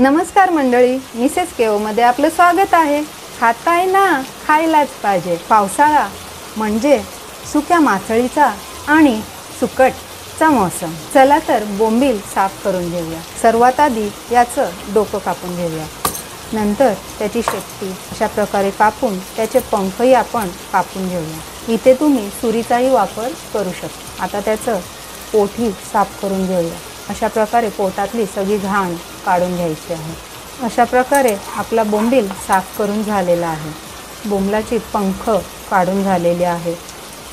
नमस्कार मंडळी, मिसेस केओमध्ये आपलं स्वागत आहे। खाताय ना, खायलाच पाहिजे। पावसाळा म्हणजे सुक्या मासळीचा आणि सुकटचा मौसम। चला तर बोंबील साफ करून घेऊया। सर्वात आधी याचं डोकं कापून घेऊया, नंतर त्याची शेपटी अशा प्रकारे कापून त्याचे पंखही आपण कापून घेऊया। इथे तुम्ही सुरीचाही वापर करू शकता। आता त्याचं पोटही साफ करून घेऊया। अशा प्रकारे पोटातली सगळी घाण काढून घ्यायची आहे। अशा प्रकारे आपला बोंबील साफ करून झालेला आहे। बोंबलाची पंख काढून झालेले आहे,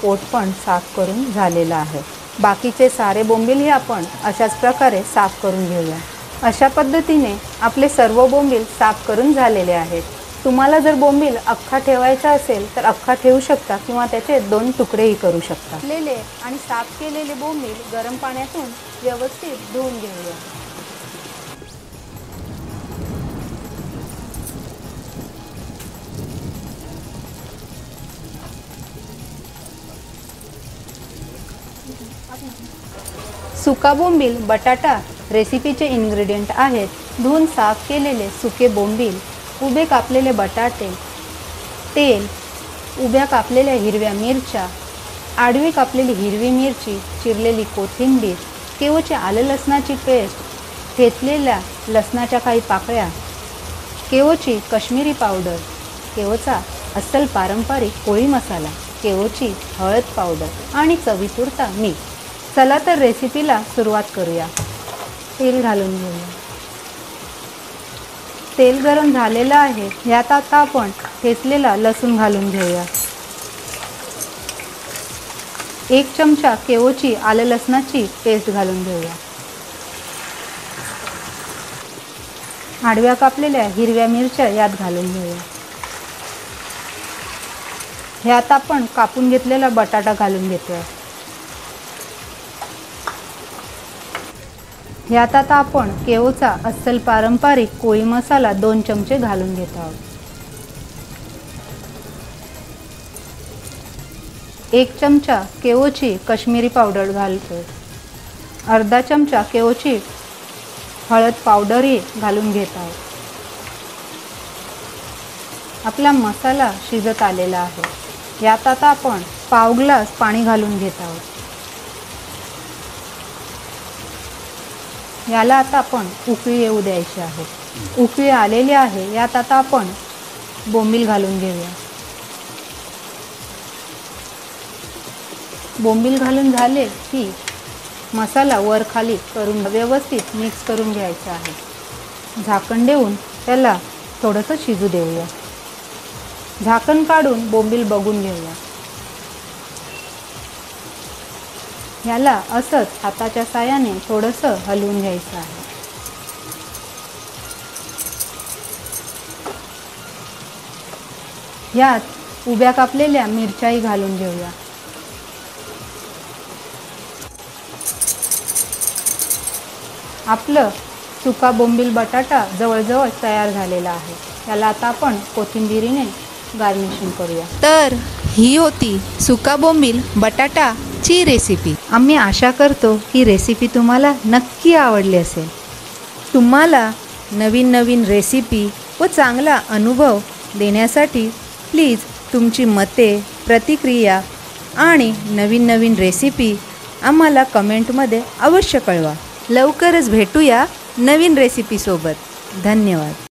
पोट पण साफ करून झालेला आहे। बाकीचे सारे बोंबीलही आपण अशाच प्रकारे साफ करून घेऊया। अशा पद्धतीने आपले सर्व बोंबील साफ करून झालेले आहेत। तुम्हाला जर बोंबील अख्खा ठेवायचा असेल तर अख्खा ठेवू शकता किंवा त्याचे 2 तुकडेही करू शकता। लेले आणि साफ केलेले बोंबील गरम पाण्यातून व्यवस्थित धुवून घेऊया। सुका बोंबील बटाटा रेसिपीचे इन्ग्रेडियंट आहेत। धुवून साफ केलेले सुके बोंबील, उभे कापलेले बटाटे, तेल, उभ्या कापलेल्या हिरव्या मिरच्या, आडवी कापलेली हिरवी मिरची, चिरलेली कोथिंबीर, केवची आलं लसणाची पेस्ट, ठेचलेल्या लसणाच्या काही पाकळ्या, केवची काश्मीरी पावडर, केवचा अस्सल पारंपरिक कोळी मसाला, केवची हळद पावडर आणि चवीपुरता मीठ। चला तर रेसिपीला सुरुवात करूया। तेल घालून घेऊया। तेल गरम झालेलं आहे, यात आता आपण ठेचलेला लसूण घालून घेऊया। 1 चमचा केवची आलं लसणाची पेस्ट घालून घेऊया। आडव्या कापलेल्या हिरव्या मिरच्या यात घालून घेऊया। यात आपण कापून घेतलेला बटाटा घालून घेतोय। यात आता आपण केवचा अस्सल पारंपरिक कोळी मसाला 2 चमचे घालून घेत आहोत। 1 चमचा केवची काश्मीरी पावडर घालतोय। अर्धा चमचा केवची हळद पावडरही घालून घेत आहोत। आपला मसाला शिजत आलेला आहे। यात आता आपण पाव ग्लास पाणी घालून घेत आहोत। याला आता आपण उकळी येऊ द्यायची आहे। उकळी आलेली आहे, यात आता आपण बोंबील घालून घेऊया। बोंबील घालून झाले की मसाला वर खाली करून व्यवस्थित मिक्स करून घ्यायचा आहे। झाकण देऊन त्याला थोडंसं शिजू देऊया। झाकण काढून बोंबील बघून घेऊया। याला असंच हाताच्या साहाय्याने थोडंसं हलवून घ्यायचं आहे। यात उभ्या कापलेल्या मिरच्याही घालून घेऊया। आपलं सुका बोंबील बटाटा जवळजवळ तयार झालेला आहे। याला आता आपण कोथिंबीरीने गार्निशिंग करूया। तर ही होती सुका बोंबील बटाटा ची रेसिपी। आम्ही आशा करतो की रेसिपी तुम्हाला नक्की आवडली असेल। तुम्हाला नवीन नवीन रेसिपी व चांगला अनुभव देण्यासाठी प्लीज तुमची मते, प्रतिक्रिया आणि नवीन नवीन रेसिपी आम्हाला कमेंटमध्ये अवश्य कळवा। लवकरच भेटूया नवीन रेसिपीसोबत। धन्यवाद।